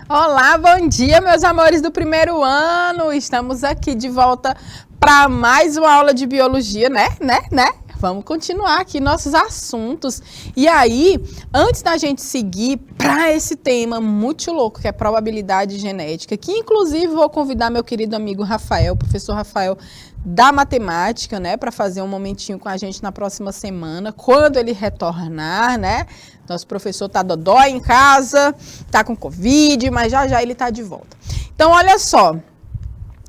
Olá, bom dia, meus amores do primeiro ano. Estamos aqui de volta para mais uma aula de biologia, né? Vamos continuar aqui nossos assuntos. E aí, antes da gente seguir para esse tema muito louco, que é probabilidade genética, que inclusive vou convidar meu querido amigo Rafael, professor Rafael da matemática, né, para fazer um momentinho com a gente na próxima semana, quando ele retornar, né? Nosso professor tá dodói em casa, tá com Covid, mas já ele tá de volta. Então, olha só.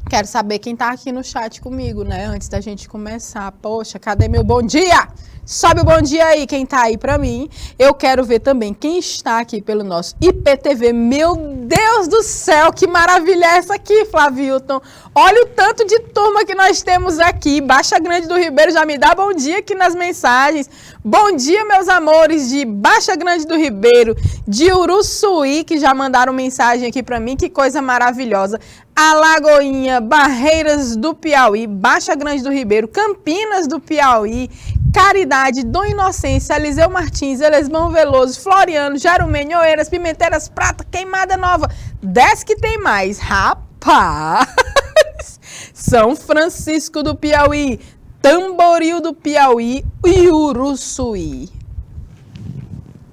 Quero saber quem tá aqui no chat comigo, né? Antes da gente começar. Poxa, cadê meu bom dia? Sobe o bom dia aí, quem tá aí pra mim. Eu quero ver também quem está aqui pelo nosso IPTV. Meu Deus do céu, que maravilha é essa aqui, Flavilton. Olha o tanto de turma que nós temos aqui. Baixa Grande do Ribeiro já me dá bom dia aqui nas mensagens. Bom dia, meus amores de Baixa Grande do Ribeiro, de Uruçuí, que já mandaram mensagem aqui pra mim. Que coisa maravilhosa. Alagoinha, Barreiras do Piauí, Baixa Grande do Ribeiro, Campinas do Piauí, Caridade, Dom Inocência, Eliseu Martins, Elesbão Veloso, Floriano, Jarumene, Oeiras, Pimenteiras, Prata, Queimada Nova. Desce que tem mais. Rapaz! São Francisco do Piauí, Tamboril do Piauí e Uruçuí.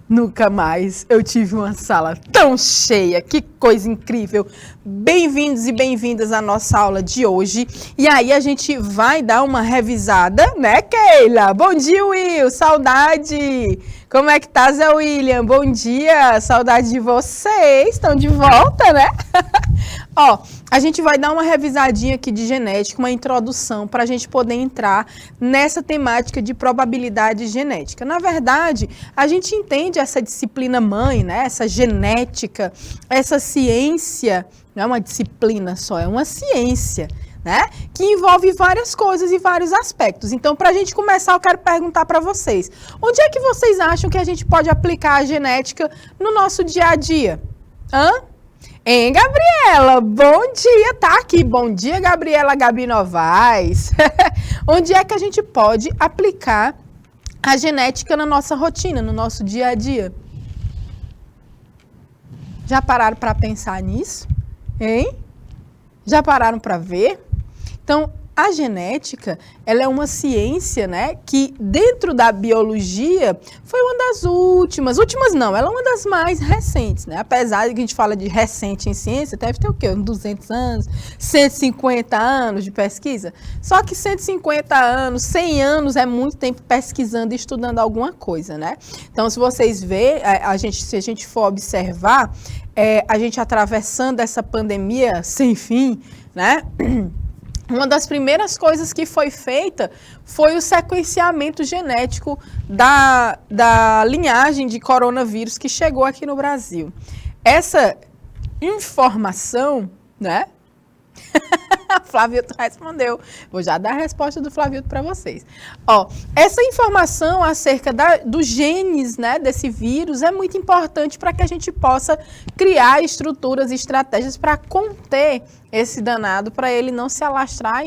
Nunca mais eu tive uma sala tão cheia, que coisa incrível. Bem-vindos e bem-vindas à nossa aula de hoje. E aí a gente vai dar uma revisada, né, Keila? Bom dia, Will, saudade. Como é que tá, Zé William? Bom dia, saudade de vocês, estão de volta, né? Ó, a gente vai dar uma revisadinha aqui de genética, uma introdução para a gente poder entrar nessa temática de probabilidade genética. Na verdade, a gente entende essa disciplina mãe, né? Essa genética, essa ciência, não é uma disciplina só, é uma ciência, né? Que envolve várias coisas e vários aspectos. Então, para a gente começar, eu quero perguntar para vocês, onde é que vocês acham que a gente pode aplicar a genética no nosso dia a dia? Hein, Gabriela? Bom dia, tá aqui. Bom dia, Gabriela Gabi Novaes. Onde é que a gente pode aplicar a genética na nossa rotina, no nosso dia a dia? Já pararam para pensar nisso? Hein? Já pararam para ver? Então, a genética, ela é uma ciência, né, que dentro da biologia foi uma das últimas não, ela é uma das mais recentes, né, apesar de que a gente fala de recente em ciência, deve ter o quê? Uns 200 anos, 150 anos de pesquisa, só que 150 anos, 100 anos é muito tempo pesquisando e estudando alguma coisa, né, então se vocês verem, se a gente for observar, a gente atravessando essa pandemia sem fim, né, uma das primeiras coisas que foi feita foi o sequenciamento genético da linhagem de coronavírus que chegou aqui no Brasil. Essa informação, né? Flavilton respondeu. Vou já dar a resposta do Flavilton para vocês. Ó, essa informação acerca dos genes, né, desse vírus é muito importante para que a gente possa criar estruturas e estratégias para conter esse danado, para ele não se alastrar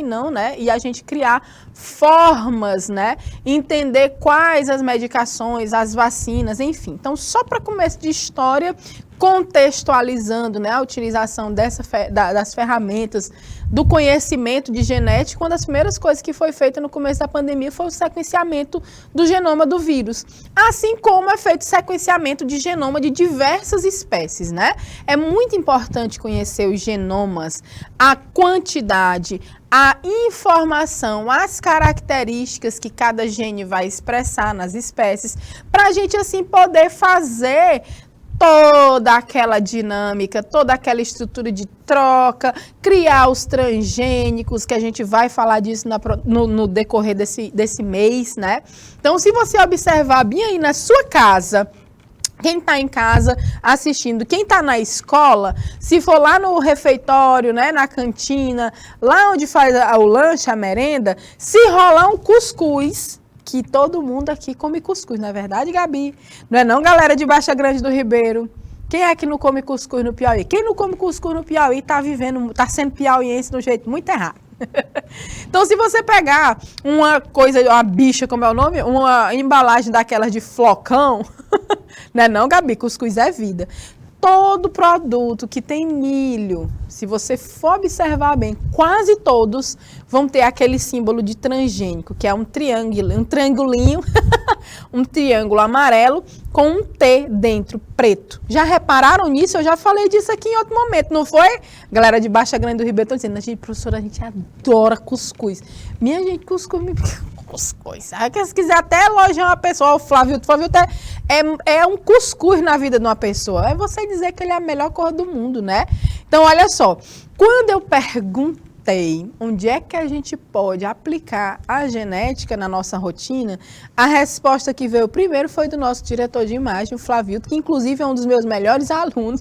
e a gente criar formas, né, entender quais as medicações, as vacinas, enfim. Então, só para começo de história, contextualizando, né, a utilização das ferramentas do conhecimento de genética, uma das primeiras coisas que foi feita no começo da pandemia foi o sequenciamento do genoma do vírus, assim como é feito o sequenciamento de genoma de diversas espécies, né? É muito importante conhecer os genomas, a quantidade, a informação, as características que cada gene vai expressar nas espécies, para a gente assim poder fazer toda aquela dinâmica, toda aquela estrutura de troca, criar os transgênicos, que a gente vai falar disso no decorrer desse mês, né? Então, se você observar bem aí na sua casa, quem está em casa assistindo, quem está na escola, se for lá no refeitório, né, na cantina, lá onde faz o lanche, a merenda, se rolar um cuscuz, que todo mundo aqui come cuscuz, não é verdade, Gabi? Não é não, galera de Baixa Grande do Ribeiro? Quem é que não come cuscuz no Piauí? Quem não come cuscuz no Piauí tá sendo piauiense do jeito muito errado. Então, se você pegar uma coisa, uma bicha, como é o nome? Uma embalagem daquelas de flocão, não é não, Gabi? Cuscuz é vida. todo produto que tem milho, se você for observar bem, quase todos vão ter aquele símbolo de transgênico, que é um triangulinho, um triângulo amarelo com um T dentro, preto. Já repararam nisso? Eu já falei disso aqui em outro momento, não foi? Galera de Baixa Grande do Ribeirão estão dizendo, gente, professora, a gente adora cuscuz. Minha gente, cuscuz... Se quiser até elogiar uma pessoa, o Flávio é um cuscuz na vida de uma pessoa. É você dizer que ele é a melhor cor do mundo, né? Então, olha só. Quando eu perguntei onde é que a gente pode aplicar a genética na nossa rotina, a resposta que veio primeiro foi do nosso diretor de imagem, o Flávio, que inclusive é um dos meus melhores alunos.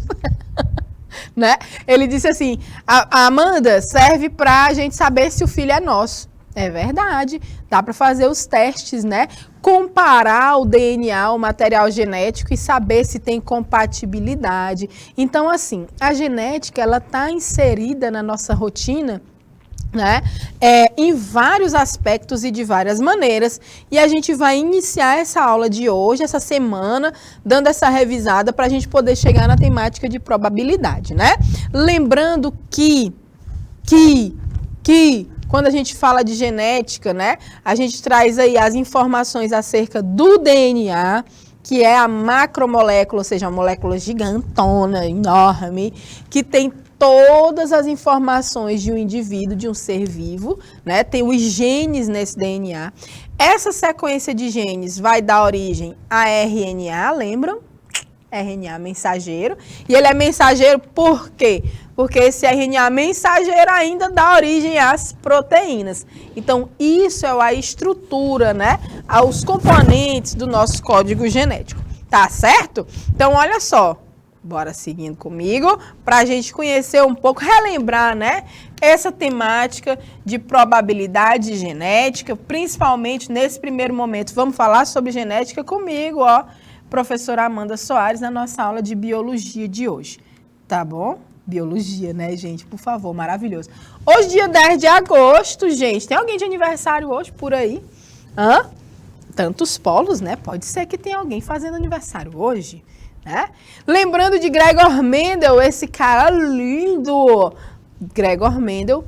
Né? Ele disse assim, a Amanda serve para a gente saber se o filho é nosso. É verdade, dá para fazer os testes, né? Comparar o DNA, o material genético e saber se tem compatibilidade. Então, assim, a genética, ela está inserida na nossa rotina, né? Em vários aspectos e de várias maneiras. E a gente vai iniciar essa aula de hoje, essa semana, dando essa revisada para a gente poder chegar na temática de probabilidade, né? Lembrando que quando a gente fala de genética, né, a gente traz aí as informações acerca do DNA, que é a macromolécula, ou seja, uma molécula gigantona, enorme, que tem todas as informações de um indivíduo, de um ser vivo, né, tem os genes nesse DNA. Essa sequência de genes vai dar origem a RNA, lembram? RNA mensageiro. E ele é mensageiro por quê? Porque esse RNA mensageiro ainda dá origem às proteínas. Então, isso é a estrutura, né? Aos componentes do nosso código genético. Tá certo? Então, olha só. Bora seguindo comigo para a gente conhecer um pouco, relembrar, né? Essa temática de probabilidade genética, principalmente nesse primeiro momento. Vamos falar sobre genética comigo, ó. Professora Amanda Soares, na nossa aula de biologia de hoje. Tá bom? Biologia, né, gente? Por favor, maravilhoso. Hoje, dia 10 de agosto, gente. Tem alguém de aniversário hoje por aí? Hã? Tantos polos, né? Pode ser que tenha alguém fazendo aniversário hoje, né? Lembrando de Gregor Mendel, esse cara lindo. Gregor Mendel,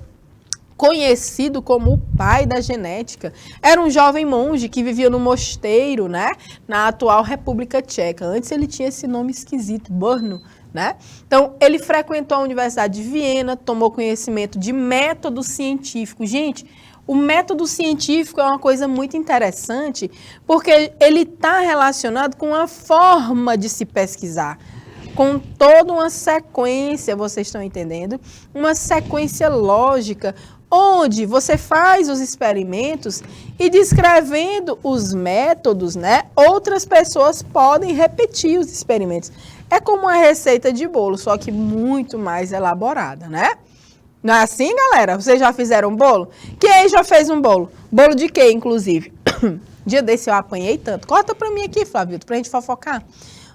conhecido como o pai da genética, era um jovem monge que vivia no mosteiro, né, na atual República Tcheca. Antes ele tinha esse nome esquisito, Brno, né? Então, ele frequentou a Universidade de Viena, tomou conhecimento de método científico. Gente, o método científico é uma coisa muito interessante, porque ele está relacionado com a forma de se pesquisar, com toda uma sequência, vocês estão entendendo? Uma sequência lógica, onde você faz os experimentos e descrevendo os métodos, né? Outras pessoas podem repetir os experimentos. É como uma receita de bolo, só que muito mais elaborada, né? Não é assim, galera? Vocês já fizeram bolo? Quem aí já fez um bolo? Bolo de quê, inclusive? Dia desse eu apanhei tanto. Corta pra mim aqui, Flávio, pra gente fofocar.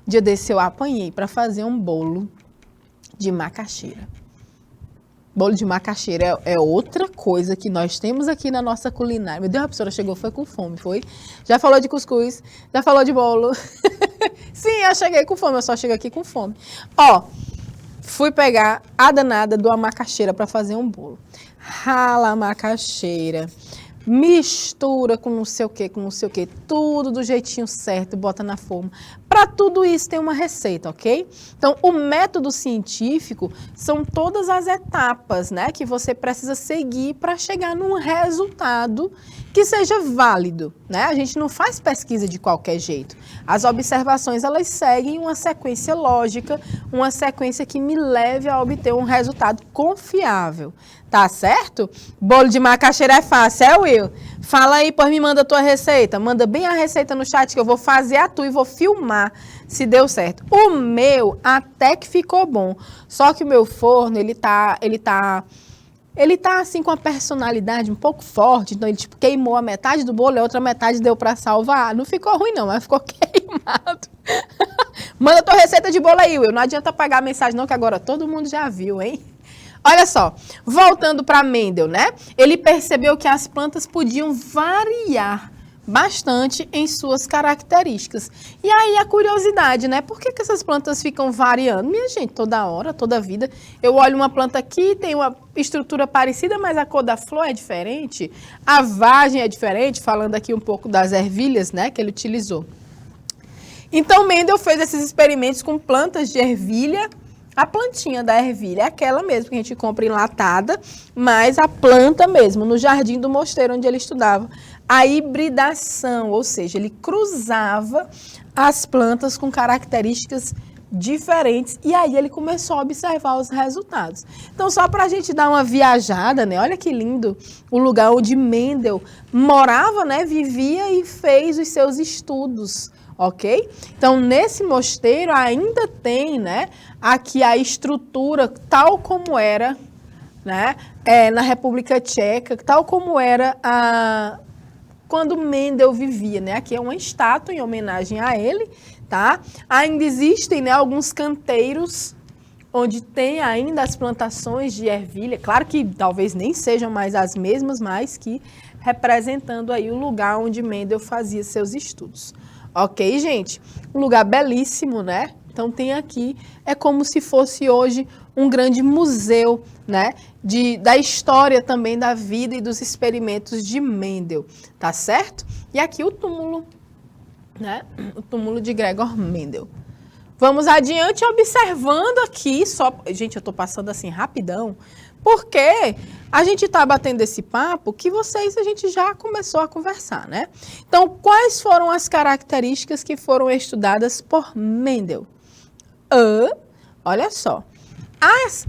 Dia desse eu apanhei para fazer um bolo de macaxeira. Bolo de macaxeira é outra coisa que nós temos aqui na nossa culinária. Meu Deus, a professora chegou, foi com fome, foi? Já falou de cuscuz, já falou de bolo. Sim, eu cheguei com fome, eu só chego aqui com fome. Ó, fui pegar a danada de uma macaxeira para fazer um bolo. Rala a macaxeira, mistura com não sei o que, tudo do jeitinho certo, bota na forma. Para tudo isso tem uma receita, ok? Então, o método científico são todas as etapas, né, que você precisa seguir para chegar num resultado que seja válido, né? A gente não faz pesquisa de qualquer jeito. As observações, elas seguem uma sequência lógica, uma sequência que me leve a obter um resultado confiável. Tá certo? Bolo de macaxeira é fácil, é, Will? Fala aí, pois me manda a tua receita. Manda bem a receita no chat que eu vou fazer a tua e vou filmar se deu certo. O meu até que ficou bom. Só que o meu forno, ele tá assim com a personalidade um pouco forte. Então ele tipo queimou a metade do bolo e a outra metade deu para salvar. Não ficou ruim não, mas ficou queimado. Manda a tua receita de bolo aí, Will. Não adianta pagar a mensagem não, que agora todo mundo já viu, hein? Olha só, voltando para Mendel, né? Ele percebeu que as plantas podiam variar bastante em suas características. E aí a curiosidade, né? Por que que essas plantas ficam variando? Minha gente, toda hora, toda vida, eu olho uma planta aqui, tem uma estrutura parecida, mas a cor da flor é diferente, a vagem é diferente, falando aqui um pouco das ervilhas, né, que ele utilizou. Então, Mendel fez esses experimentos com plantas de ervilha. A plantinha da ervilha é aquela mesmo que a gente compra enlatada, mas a planta mesmo, no jardim do mosteiro onde ele estudava. A hibridação, ou seja, ele cruzava as plantas com características diferentes e aí ele começou a observar os resultados. Então, só para a gente dar uma viajada, né? Olha que lindo o lugar onde Mendel morava, né? Vivia e fez os seus estudos. Ok? Então, nesse mosteiro ainda tem, né, aqui a estrutura tal como era, né, na República Tcheca, tal como era quando Mendel vivia, né? Aqui é uma estátua em homenagem a ele, tá? Ainda existem, né, alguns canteiros onde tem ainda as plantações de ervilha, claro que talvez nem sejam mais as mesmas, mas que representando aí o lugar onde Mendel fazia seus estudos. Ok, gente? Um lugar belíssimo, né? Então tem aqui, é como se fosse hoje um grande museu, né? Da história também da vida e dos experimentos de Mendel, tá certo? E aqui o túmulo, né? O túmulo de Gregor Mendel. Vamos adiante observando aqui, gente, eu tô passando assim rapidão, porque a gente está batendo esse papo que a gente já começou a conversar, né? Então, quais foram as características que foram estudadas por Mendel? Olha só,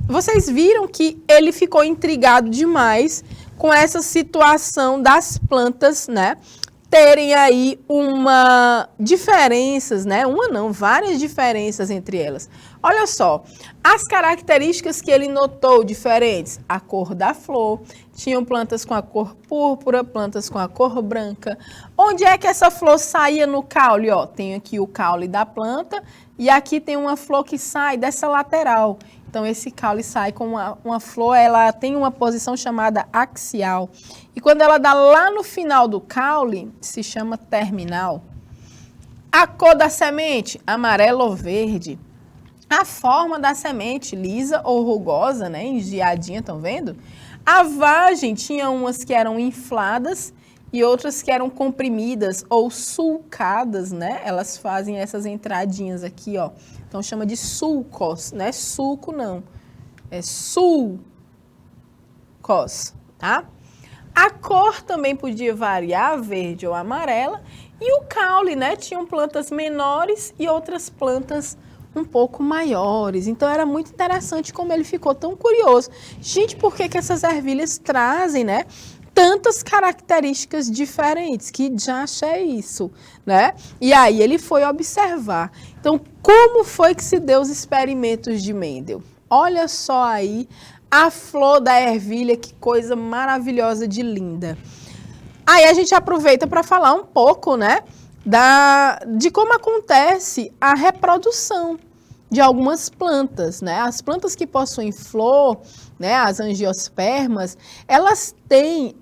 vocês viram que ele ficou intrigado demais com essa situação das plantas, né? Terem aí diferenças, né? Várias diferenças entre elas. Olha só, as características que ele notou diferentes, a cor da flor, tinham plantas com a cor púrpura, plantas com a cor branca. Onde é que essa flor saía no caule? Ó, tem aqui o caule da planta e aqui tem uma flor que sai dessa lateral. Então, esse caule sai com uma flor, ela tem uma posição chamada axial. E quando ela dá lá no final do caule, se chama terminal. A cor da semente, amarelo ou verde. A forma da semente, lisa ou rugosa, né? Engeadinha, estão vendo? A vagem tinha umas que eram infladas e outras que eram comprimidas ou sulcadas, né? Elas fazem essas entradinhas aqui, ó. Então, chama de sulcos, não é sulco, não. É sulcos, tá? A cor também podia variar, verde ou amarela. E o caule, né? Tinham plantas menores e outras plantas um pouco maiores. Então, era muito interessante como ele ficou tão curioso. Gente, por que essas ervilhas trazem, né? Tantas características diferentes, que já é isso, né? E aí ele foi observar. Então, como foi que se deu os experimentos de Mendel? Olha só aí a flor da ervilha, que coisa maravilhosa de linda. Aí a gente aproveita para falar um pouco, né, de como acontece a reprodução de algumas plantas, né? As plantas que possuem flor, né, as angiospermas, elas têm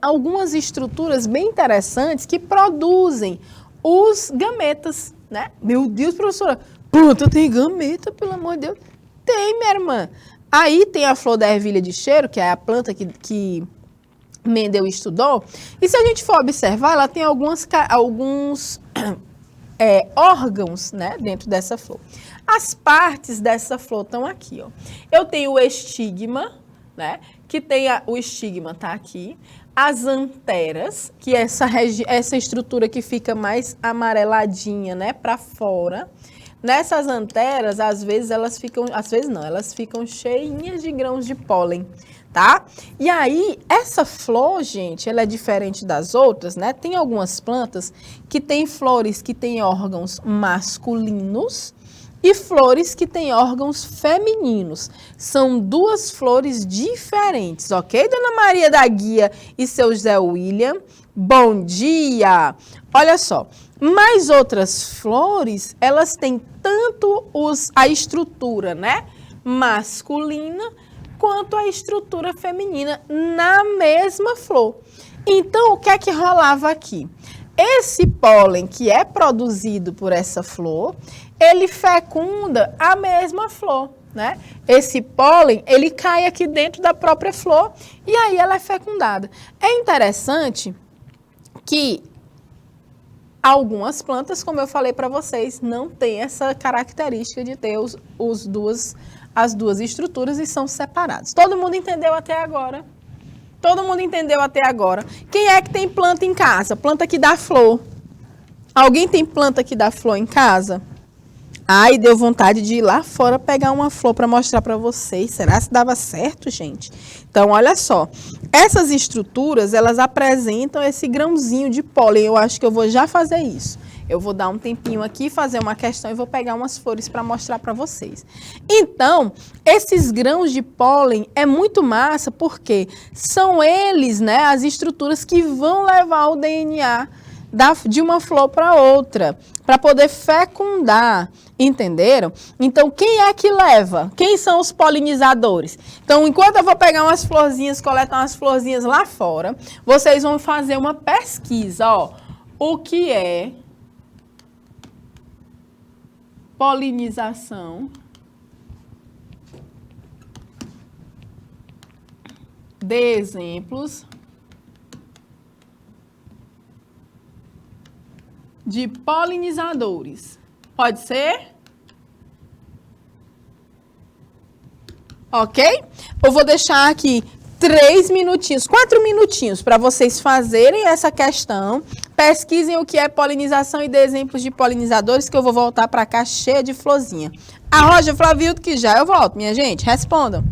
algumas estruturas bem interessantes que produzem os gametas, né? Meu Deus, professora, planta tem gameta, pelo amor de Deus. Tem, minha irmã. Aí tem a flor da ervilha de cheiro, que é a planta que Mendel estudou. E se a gente for observar, ela tem alguns órgãos, né, dentro dessa flor. As partes dessa flor estão aqui, ó. Eu tenho o estigma, né, que tem o estigma tá aqui. As anteras, que é essa estrutura que fica mais amareladinha, né, para fora. Nessas anteras, às vezes elas ficam cheinhas de grãos de pólen, tá? E aí, essa flor, gente, ela é diferente das outras, né? Tem algumas plantas que têm flores que têm órgãos masculinos e flores que têm órgãos femininos. São duas flores diferentes, ok? Dona Maria da Guia e seu José William, bom dia! Olha só, mas outras flores, elas têm tanto a estrutura, né, masculina, quanto a estrutura feminina na mesma flor. Então, o que é que rolava aqui? esse pólen que é produzido por essa flor, ele fecunda a mesma flor, né? Esse pólen, ele cai aqui dentro da própria flor e aí ela é fecundada. É interessante que algumas plantas, como eu falei para vocês, não têm essa característica de ter as duas estruturas e são separadas. Todo mundo entendeu até agora? Todo mundo entendeu até agora? Quem é que tem planta em casa? Planta que dá flor. Alguém tem planta que dá flor em casa? Ai, deu vontade de ir lá fora pegar uma flor para mostrar para vocês. Será que dava certo, gente? Então, olha só. Essas estruturas, elas apresentam esse grãozinho de pólen. Eu acho que eu vou já fazer isso. Eu vou dar um tempinho aqui, fazer uma questão e vou pegar umas flores para mostrar para vocês. Então, esses grãos de pólen é muito massa porque são eles, né, as estruturas que vão levar o DNA de uma flor para outra, para poder fecundar, entenderam? Então, quem é que leva? Quem são os polinizadores? Então, enquanto eu vou pegar umas florzinhas, coletar umas florzinhas lá fora, vocês vão fazer uma pesquisa, ó. O que é polinização? Dê exemplos de polinizadores. Pode ser? Ok? Eu vou deixar aqui 3 minutinhos, 4 minutinhos para vocês fazerem essa questão. Pesquisem o que é polinização e dê exemplos de polinizadores que eu vou voltar para cá cheia de florzinha. A Roja Flavildo que já eu volto, minha gente. Respondam.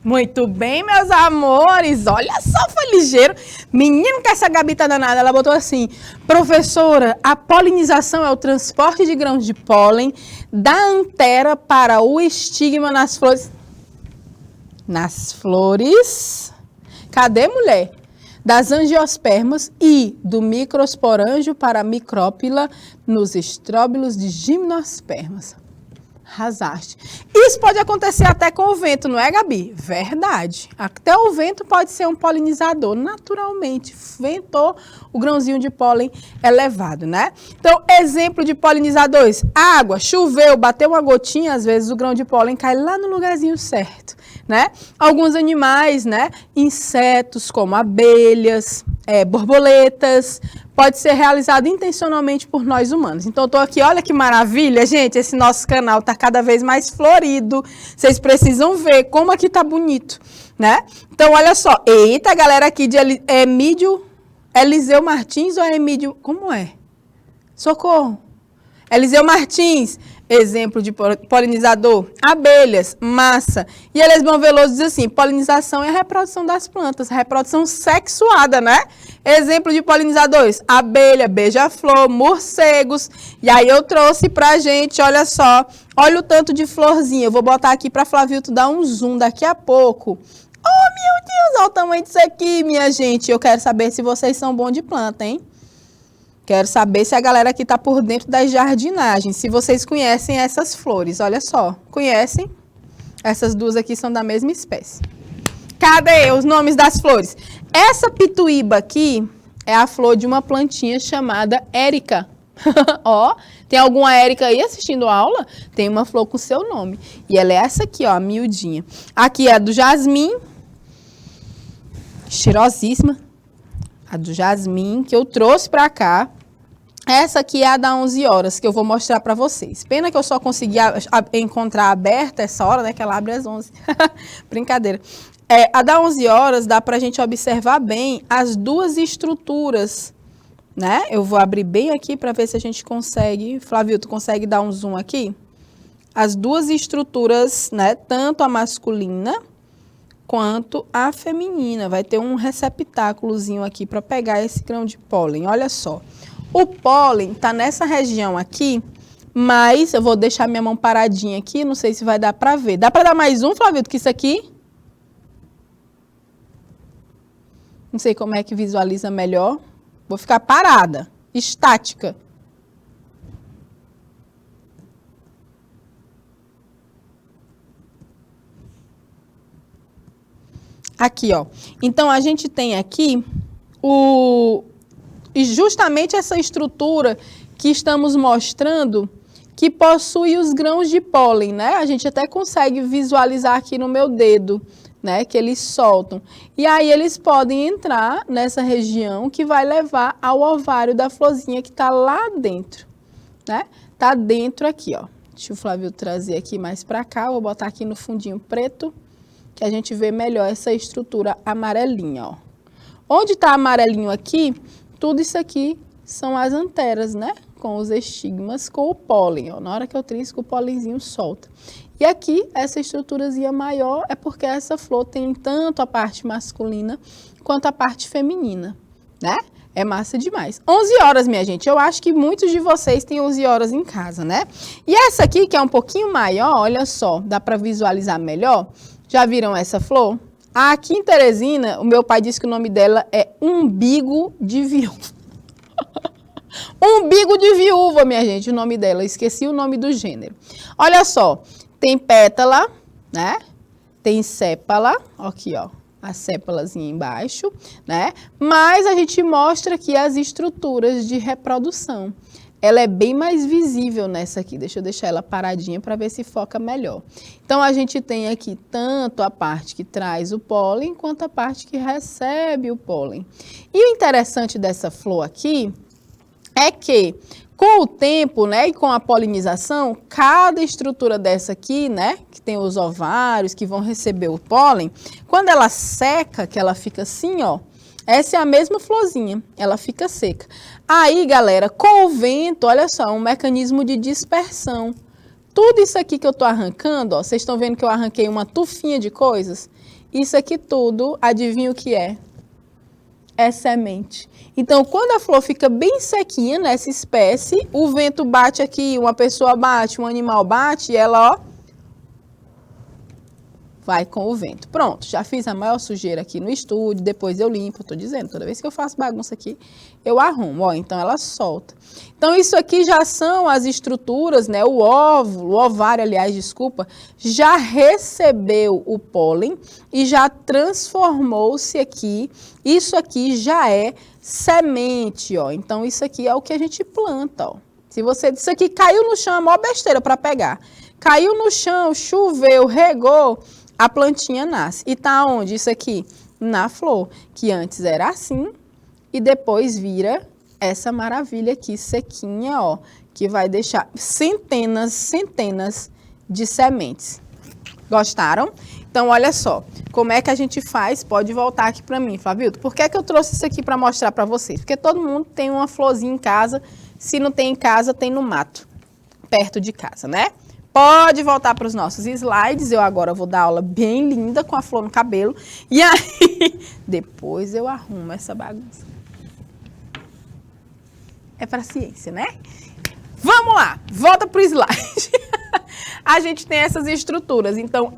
Muito bem, meus amores. Olha só, foi ligeiro. Menino, que essa Gabi tá danada. Ela botou assim: professora, a polinização é o transporte de grãos de pólen da antera para o estigma nas flores. Nas flores. Cadê, mulher? Das angiospermas e do microsporângio para a micrópila nos estróbilos de gimnospermas. Arrasaste. Isso pode acontecer até com o vento, não é, Gabi? Verdade. Até o vento pode ser um polinizador, naturalmente. Ventou, o grãozinho de pólen é levado, né? Então, exemplo de polinizadores. Água, choveu, bateu uma gotinha, às vezes o grão de pólen cai lá no lugarzinho certo, né? Alguns animais, né? Insetos como abelhas, borboletas, pode ser realizado intencionalmente por nós humanos. Então, eu tô aqui, olha que maravilha, gente, esse nosso canal tá cada vez mais florido. Vocês precisam ver como aqui tá bonito, né? Então, olha só. Eita, galera aqui de Emídio, Eliseu Martins ou Emídio, como é? Socorro. Eliseu Martins, exemplo de polinizador, abelhas, massa. E Elesbão Veloso diz assim, polinização é a reprodução das plantas, reprodução sexuada, né? Exemplo de polinizadores, abelha, beija-flor, morcegos. E aí eu trouxe pra gente, olha só, olha o tanto de florzinha. Eu vou botar aqui pra Flavilto dar um zoom daqui a pouco. Oh, meu Deus, olha o tamanho disso aqui, minha gente. Eu quero saber se vocês são bons de planta, hein? Quero saber se a galera aqui está por dentro das jardinagens, se vocês conhecem essas flores. Olha só, conhecem? Essas duas aqui são da mesma espécie. Cadê os nomes das flores? Essa pituíba aqui é a flor de uma plantinha chamada érica. Ó, tem alguma érica aí assistindo a aula? Tem uma flor com seu nome. E ela é essa aqui, ó, a miudinha. Aqui é a do jasmim. Cheirosíssima. A do jasmim, que eu trouxe pra cá. Essa aqui é a da 11 horas, que eu vou mostrar pra vocês. Pena que eu só consegui encontrar aberta essa hora, né? Que ela abre às 11. Brincadeira. A da 11 horas dá pra gente observar bem as duas estruturas, né? Eu vou abrir bem aqui pra ver se a gente consegue. Flávio, tu consegue dar um zoom aqui? As duas estruturas, né? Tanto a masculina quanto a feminina. Vai ter um receptáculozinho aqui para pegar esse grão de pólen. Olha só. O pólen está nessa região aqui, mas eu vou deixar minha mão paradinha aqui, não sei se vai dar para ver. Dá para dar mais um, Flávio, que isso aqui? Não sei como é que visualiza melhor. Vou ficar parada, estática. Aqui, ó. Então, a gente tem aqui justamente essa estrutura que estamos mostrando que possui os grãos de pólen, né? A gente até consegue visualizar aqui no meu dedo, né? Que eles soltam. E aí, eles podem entrar nessa região que vai levar ao ovário da florzinha que está lá dentro, né? Tá dentro aqui, ó. Deixa o Flávio trazer aqui mais para cá. Vou botar aqui no fundinho preto, que a gente vê melhor essa estrutura amarelinha, ó. Onde está amarelinho aqui, tudo isso aqui são as anteras, né? Com os estigmas, com o pólen, ó. Na hora que eu trisco, o pólenzinho solta. E aqui, essa estruturazinha maior é porque essa flor tem tanto a parte masculina quanto a parte feminina, né? É massa demais. 11 horas, minha gente. Eu acho que muitos de vocês têm 11 horas em casa, né? E essa aqui, que é um pouquinho maior, olha só, dá para visualizar melhor. Já viram essa flor? Aqui em Teresina, o meu pai disse que o nome dela é umbigo de viúva. Umbigo de viúva, minha gente, o nome dela. Eu esqueci o nome do gênero. Olha só, tem pétala, né? Tem sépala, aqui, ó. A sépalazinha embaixo, né? Mas a gente mostra aqui as estruturas de reprodução. Ela é bem mais visível nessa aqui. Deixa eu deixar ela paradinha para ver se foca melhor. Então, a gente tem aqui tanto a parte que traz o pólen, quanto a parte que recebe o pólen. E o interessante dessa flor aqui é que, com o tempo, né, e com a polinização, cada estrutura dessa aqui, né, que tem os ovários que vão receber o pólen, quando ela seca, que ela fica assim, ó, essa é a mesma florzinha, ela fica seca. Aí, galera, com o vento, olha só, um mecanismo de dispersão. Tudo isso aqui que eu tô arrancando, ó, vocês estão vendo que eu arranquei uma tufinha de coisas? Isso aqui tudo, adivinha o que é? É semente. Então, quando a flor fica bem sequinha nessa espécie, o vento bate aqui, uma pessoa bate, um animal bate, e ela, ó, vai com o vento. Pronto, já fiz a maior sujeira aqui no estúdio, depois eu limpo, tô dizendo, toda vez que eu faço bagunça aqui, eu arrumo, ó, então ela solta. Então isso aqui já são as estruturas, né, o óvulo, o ovário, aliás, desculpa, já recebeu o pólen e já transformou-se aqui, isso aqui já é semente, ó, então isso aqui é o que a gente planta, ó. Se você, isso aqui caiu no chão, é a maior besteira para pegar. Caiu no chão, choveu, regou, a plantinha nasce. E tá onde isso aqui? Na flor, que antes era assim e depois vira essa maravilha aqui, sequinha, ó, que vai deixar centenas de sementes. Gostaram? Então, olha só, como é que a gente faz? Pode voltar aqui para mim, Flavilto. Por que é que eu trouxe isso aqui para mostrar para vocês? Porque todo mundo tem uma florzinha em casa. Se não tem em casa, tem no mato, perto de casa, né? Pode voltar para os nossos slides, eu agora vou dar aula bem linda com a flor no cabelo. E aí, depois eu arrumo essa bagunça. É para ciência, né? Vamos lá, volta para o slide. A gente tem essas estruturas, então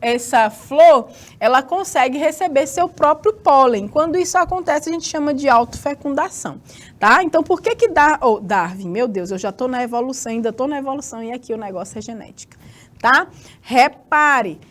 essa flor, ela consegue receber seu próprio pólen. Quando isso acontece, a gente chama de autofecundação, tá? Então, por que Darwin, meu Deus, eu já estou na evolução, ainda estou na evolução e aqui o negócio é genética, tá? Repare,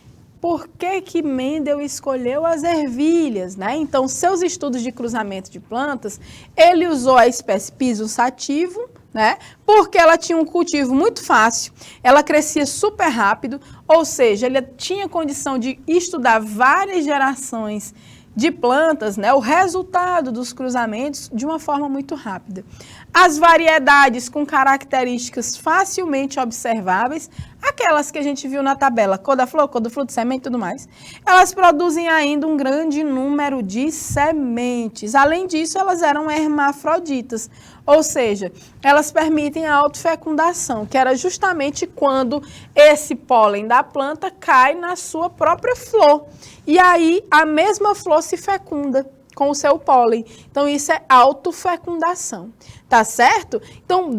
por que Mendel escolheu as ervilhas, né? Então, seus estudos de cruzamento de plantas, ele usou a espécie Pisum sativum, né? Porque ela tinha um cultivo muito fácil, ela crescia super rápido, ou seja, ele tinha condição de estudar várias gerações de plantas, né? O resultado dos cruzamentos de uma forma muito rápida. As variedades com características facilmente observáveis, aquelas que a gente viu na tabela, cor da flor, cor do fruto, semente e tudo mais, elas produzem ainda um grande número de sementes. Além disso, elas eram hermafroditas, ou seja, elas permitem a autofecundação, que era justamente quando esse pólen da planta cai na sua própria flor. E aí, a mesma flor se fecunda com o seu pólen. Então, isso é autofecundação, tá certo? Então,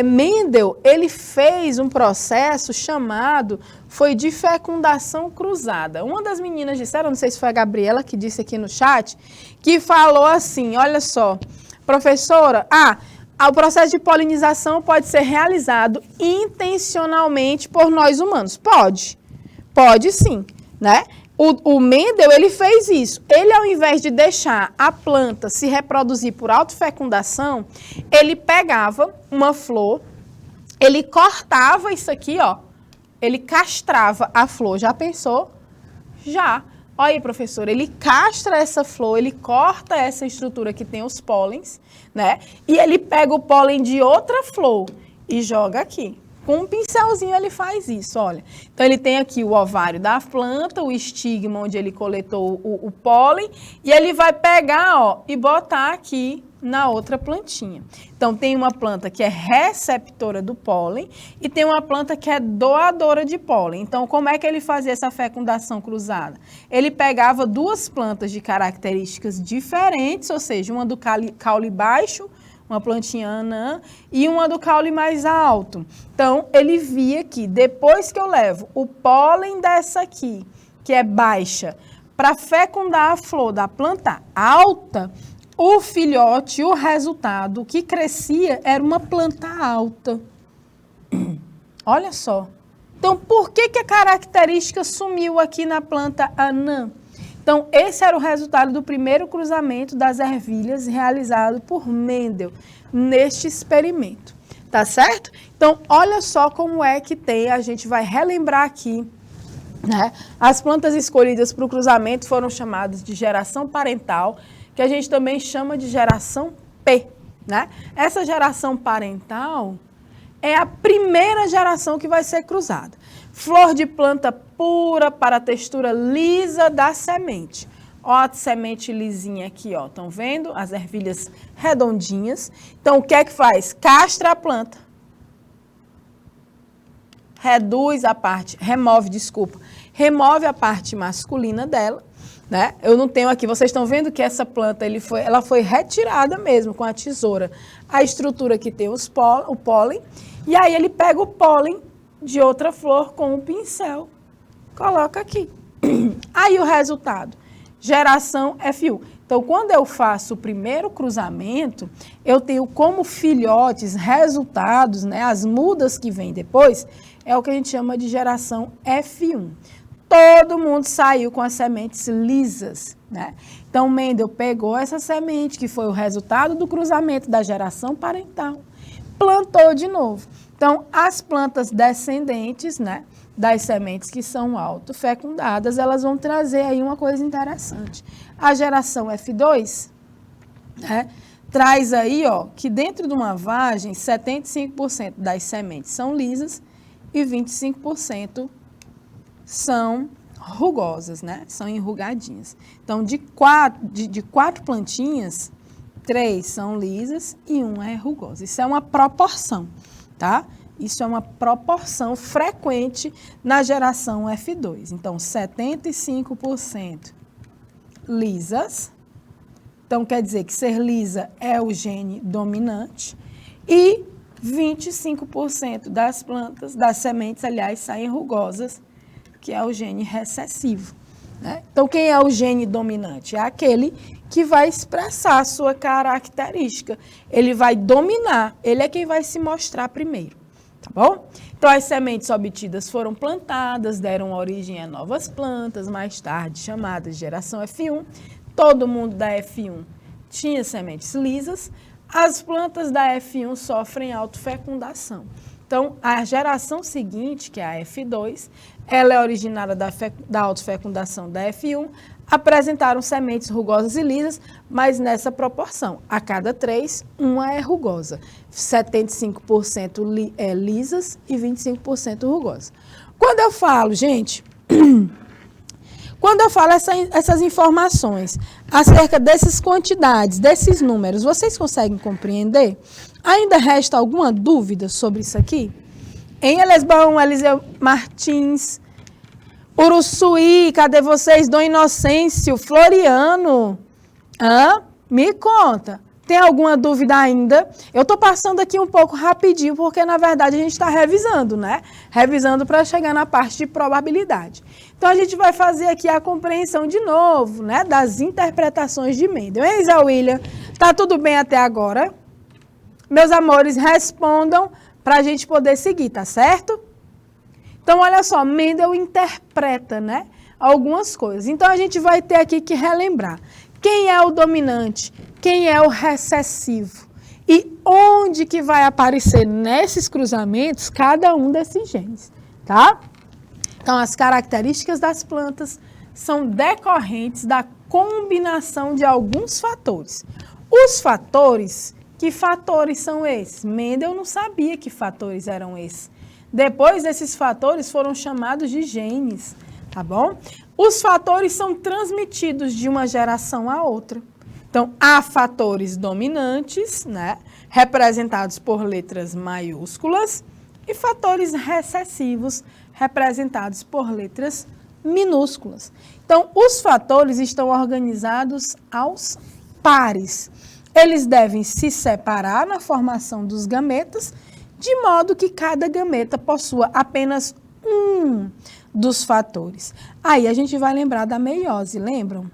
Mendel, ele fez um processo chamado, foi de fecundação cruzada. Uma das meninas disseram, não sei se foi a Gabriela que disse aqui no chat, que falou assim, olha só, professora, o processo de polinização pode ser realizado intencionalmente por nós humanos. Pode sim, né? O Mendel, ele fez isso. Ele, ao invés de deixar a planta se reproduzir por autofecundação, ele pegava uma flor, ele cortava isso aqui, ó, ele castrava a flor. Já pensou? Já. Olha aí, professor, ele castra essa flor, ele corta essa estrutura que tem os pólens, né? E ele pega o pólen de outra flor e joga aqui. Com um pincelzinho ele faz isso, olha. Então, ele tem aqui o ovário da planta, o estigma onde ele coletou o pólen, e ele vai pegar, ó, e botar aqui na outra plantinha. Então, tem uma planta que é receptora do pólen e tem uma planta que é doadora de pólen. Então, como é que ele fazia essa fecundação cruzada? Ele pegava duas plantas de características diferentes, ou seja, uma do caule baixo, uma plantinha anã, e uma do caule mais alto. Então, ele via que depois que eu levo o pólen dessa aqui, que é baixa, para fecundar a flor da planta alta, o filhote, o resultado que crescia era uma planta alta. Olha só. Então, por que a característica sumiu aqui na planta anã? Então, esse era o resultado do primeiro cruzamento das ervilhas realizado por Mendel neste experimento, tá certo? Então, olha só como é que tem, a gente vai relembrar aqui, né? As plantas escolhidas para o cruzamento foram chamadas de geração parental, que a gente também chama de geração P, né? Essa geração parental é a primeira geração que vai ser cruzada. Flor de planta pura para a textura lisa da semente. Ó a semente lisinha aqui, ó. Estão vendo? As ervilhas redondinhas. Então, o que é que faz? Castra a planta. remove a parte masculina dela, né? Eu não tenho aqui, vocês estão vendo que essa planta ela foi retirada mesmo com a tesoura, a estrutura que tem o pólen, e aí ele pega o pólen de outra flor com um pincel, coloca aqui. Aí o resultado, geração F1. Então, quando eu faço o primeiro cruzamento, eu tenho como filhotes, resultados, né, as mudas que vêm depois, é o que a gente chama de geração F1. Todo mundo saiu com as sementes lisas, né? Então, Mendel pegou essa semente, que foi o resultado do cruzamento da geração parental, plantou de novo. Então, as plantas descendentes, né, das sementes que são autofecundadas, elas vão trazer aí uma coisa interessante. A geração F2, né, traz aí, ó, que dentro de uma vagem, 75% das sementes são lisas e 25% são rugosas, né? São enrugadinhas. Então, de quatro plantinhas, 3 são lisas e 1 é rugosa. Isso é uma proporção, tá? Isso é uma proporção frequente na geração F2. Então, 75% lisas. Então, quer dizer que ser lisa é o gene dominante. E 25% das plantas, das sementes, aliás, saem rugosas, que é o gene recessivo, né? Então, quem é o gene dominante? É aquele que vai expressar a sua característica. Ele vai dominar, ele é quem vai se mostrar primeiro, tá bom? Então, as sementes obtidas foram plantadas, deram origem a novas plantas, mais tarde chamadas de geração F1. Todo mundo da F1 tinha sementes lisas. As plantas da F1 sofrem autofecundação. Então, a geração seguinte, que é a F2, ela é originada da autofecundação da F1, apresentaram sementes rugosas e lisas, mas nessa proporção. A cada 3, uma é rugosa. 75% lisas e 25% rugosas. Quando eu falo, gente, quando eu falo essas informações acerca dessas quantidades, desses números, vocês conseguem compreender? Ainda resta alguma dúvida sobre isso aqui? Em Elesbão, Eliseu Martins, Uruçuí, cadê vocês? Dom Inocêncio, Floriano, me conta. Tem alguma dúvida ainda? Eu estou passando aqui um pouco rapidinho, porque na verdade a gente está revisando, né? Revisando para chegar na parte de probabilidade. Então a gente vai fazer aqui a compreensão de novo, né? Das interpretações de Mendel. Hein, Zé William? Tá tudo bem até agora? Meus amores, respondam para a gente poder seguir, tá certo? Então, olha só, Mendel interpreta, né, algumas coisas. Então, a gente vai ter aqui que relembrar quem é o dominante, quem é o recessivo e onde que vai aparecer nesses cruzamentos cada um desses genes, tá? Então, as características das plantas são decorrentes da combinação de alguns fatores. Os fatores... Que fatores são esses? Mendel não sabia que fatores eram esses. Depois, esses fatores foram chamados de genes, tá bom? Os fatores são transmitidos de uma geração a outra. Então, há fatores dominantes, né, representados por letras maiúsculas, e fatores recessivos, representados por letras minúsculas. Então, os fatores estão organizados aos pares. Eles devem se separar na formação dos gametas, de modo que cada gameta possua apenas um dos fatores. Aí a gente vai lembrar da meiose, lembram?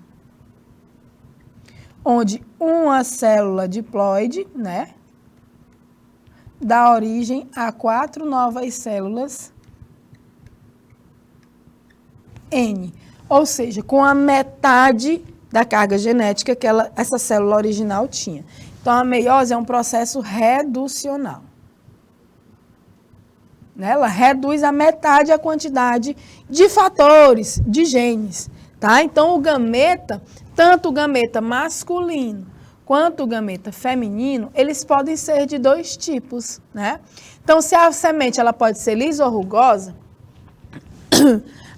Onde uma célula diploide, né, dá origem a 4 novas células N. Ou seja, com a metade da carga genética que essa célula original tinha. Então, a meiose é um processo reducional. Né? Ela reduz a metade a quantidade de fatores, de genes. Tá? Então, o gameta, tanto o gameta masculino quanto o gameta feminino, eles podem ser de 2 tipos. Né? Então, se a semente ela pode ser lisa ou rugosa,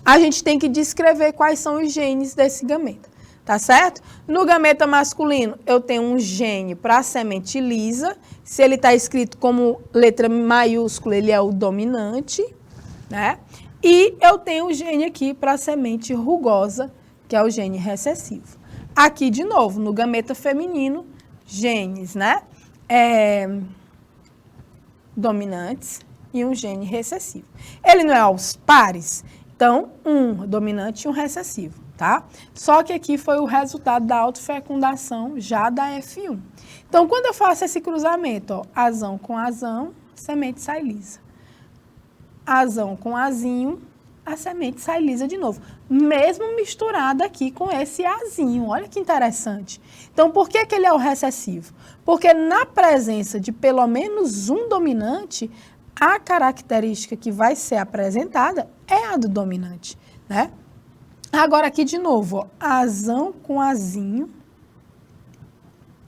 a gente tem que descrever quais são os genes desse gameta. Tá certo? No gameta masculino, eu tenho um gene para a semente lisa. Se ele está escrito como letra maiúscula, ele é o dominante, né? E eu tenho o gene aqui para a semente rugosa, que é o gene recessivo. Aqui, de novo, no gameta feminino, genes, né? Dominantes e um gene recessivo. Ele não é aos pares, então um dominante e um recessivo, tá? Só que aqui foi o resultado da autofecundação já da F1. Então, quando eu faço esse cruzamento, ó, azão com azão, semente sai lisa. Azão com azinho, a semente sai lisa de novo, mesmo misturada aqui com esse azinho. Olha que interessante. Então, por que que ele é o recessivo? Porque na presença de pelo menos um dominante, a característica que vai ser apresentada é a do dominante, né? Agora aqui de novo, ó, azão com azinho,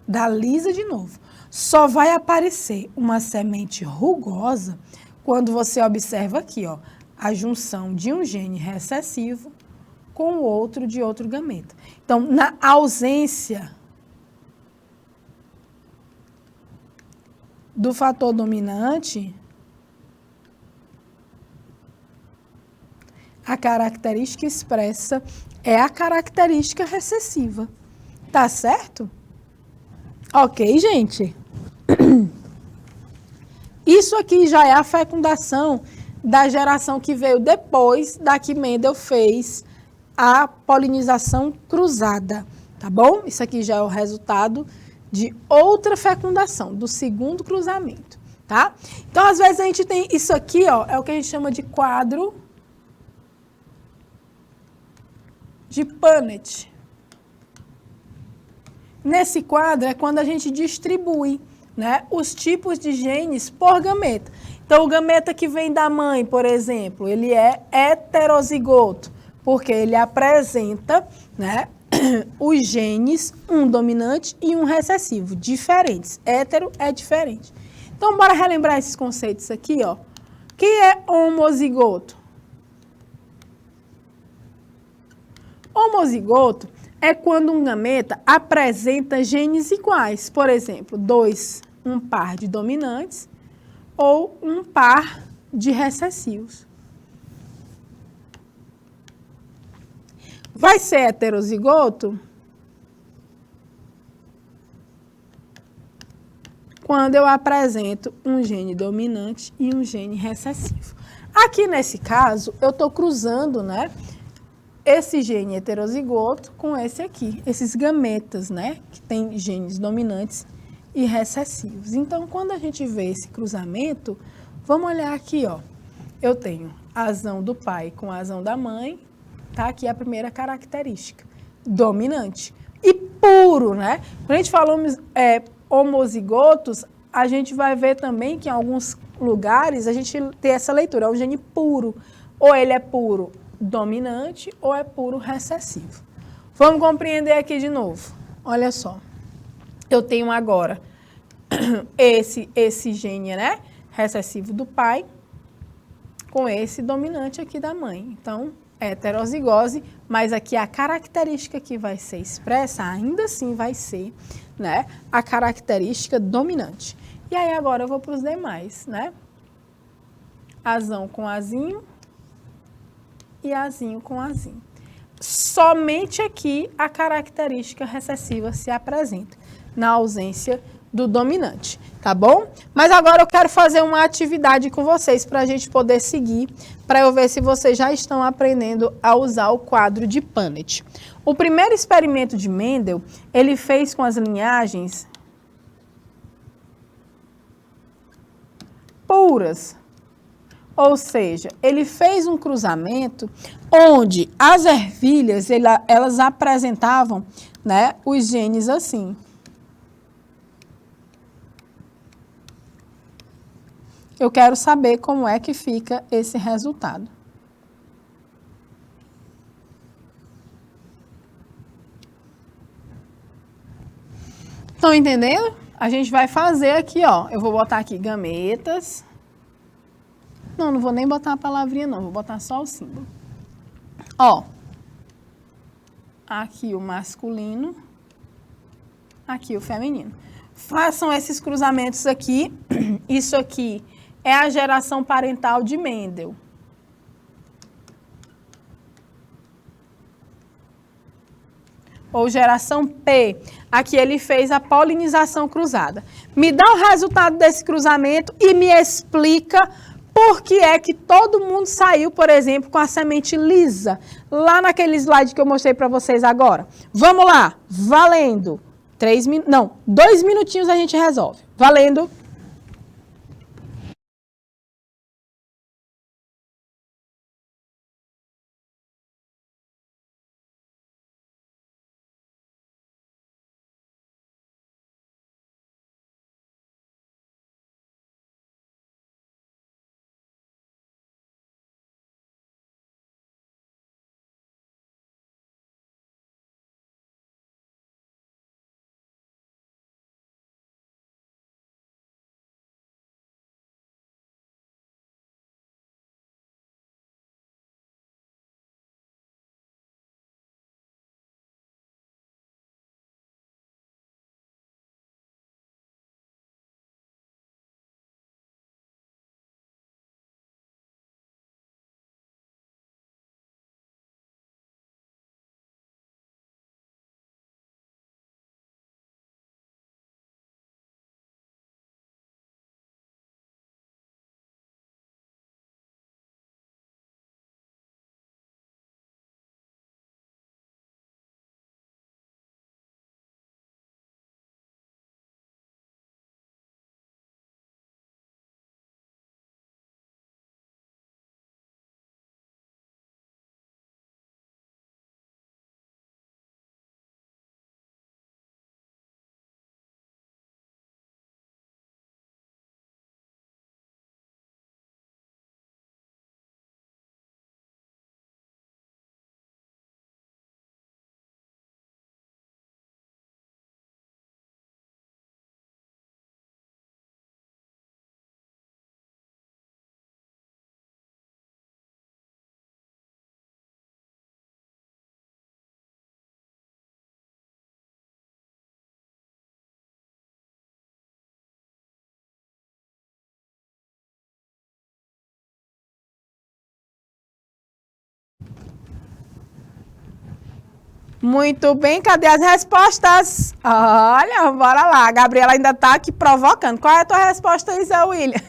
da lisa de novo. Só vai aparecer uma semente rugosa quando você observa aqui, ó, a junção de um gene recessivo com o outro de outro gameta. Então, na ausência do fator dominante, a característica expressa é a característica recessiva. Tá certo? Ok, gente? Isso aqui já é a fecundação da geração que veio depois da que Mendel fez a polinização cruzada, tá bom? Isso aqui já é o resultado de outra fecundação, do segundo cruzamento, tá? Então, às vezes, a gente tem isso aqui, ó, é o que a gente chama de quadro de Punnett. Nesse quadro é quando a gente distribui, né, os tipos de genes por gameta. Então, o gameta que vem da mãe, por exemplo, ele é heterozigoto, porque ele apresenta, né, os genes, um dominante e um recessivo, diferentes. Hétero é diferente. Então, bora relembrar esses conceitos aqui, ó. O que é homozigoto? Homozigoto é quando um gameta apresenta genes iguais. Por exemplo, um par de dominantes ou um par de recessivos. Vai ser heterozigoto quando eu apresento um gene dominante e um gene recessivo. Aqui nesse caso, eu estou cruzando, né, esse gene heterozigoto com esse aqui, esses gametas, né, que tem genes dominantes e recessivos. Então, quando a gente vê esse cruzamento, vamos olhar aqui, ó. Eu tenho azão do pai com azão da mãe, tá aqui a primeira característica, dominante. E puro, né? Quando a gente fala homozigotos, a gente vai ver também que em alguns lugares a gente tem essa leitura, é um gene puro. Ou ele é puro dominante ou é puro recessivo. Vamos compreender aqui de novo. Olha só. Eu tenho agora esse gene, né, recessivo do pai com esse dominante aqui da mãe. Então, heterozigose, mas aqui a característica que vai ser expressa ainda assim vai ser, né, a característica dominante. E aí agora eu vou para os demais, né? Azão com azinho e azinho com azinho. Somente aqui a característica recessiva se apresenta, na ausência do dominante, tá bom? Mas agora eu quero fazer uma atividade com vocês para a gente poder seguir, para eu ver se vocês já estão aprendendo a usar o quadro de Punnett. O primeiro experimento de Mendel, ele fez com as linhagens puras. Ou seja, ele fez um cruzamento onde as ervilhas, elas apresentavam, né, os genes assim. Eu quero saber como é que fica esse resultado. Estão entendendo? A gente vai fazer aqui, ó. Eu vou botar aqui gametas. Não vou nem botar a palavrinha, não. Vou botar só o símbolo. Ó. Aqui o masculino. Aqui o feminino. Façam esses cruzamentos aqui. Isso aqui é a geração parental de Mendel. ou geração P. Aqui ele fez a polinização cruzada. Me dá o resultado desse cruzamento e me explica por que é que todo mundo saiu, por exemplo, com a semente lisa, lá naquele slide que eu mostrei para vocês agora. Vamos lá, valendo. 2 minutinhos a gente resolve. Valendo. Muito bem, cadê as respostas? Olha, bora lá. A Gabriela ainda está aqui provocando. Qual é a tua resposta, Isa William?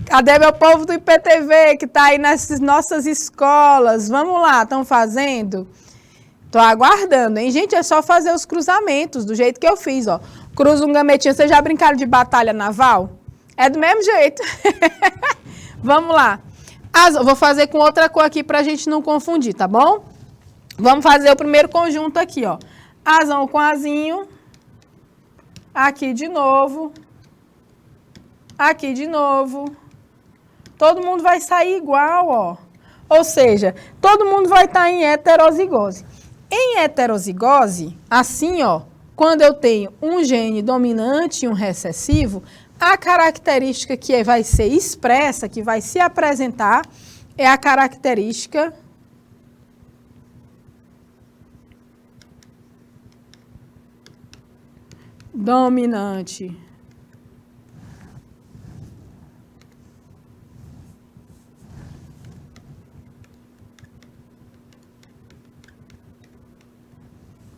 Cadê meu povo do IPTV que está aí nessas nossas escolas? Vamos lá, estão fazendo? Estou aguardando, hein? Gente, é só fazer os cruzamentos, do jeito que eu fiz, ó. Cruza um gametinho. Vocês já brincaram de batalha naval? É do mesmo jeito. Vamos lá. Vou fazer com outra cor aqui para a gente não confundir, tá bom? Vamos fazer o primeiro conjunto aqui, ó. Azão com azinho. Aqui de novo. Aqui de novo. Todo mundo vai sair igual, ó. Ou seja, todo mundo vai estar em heterozigose. Em heterozigose, assim, ó, quando eu tenho um gene dominante e um recessivo, a característica que vai ser expressa, que vai se apresentar, é a característica dominante.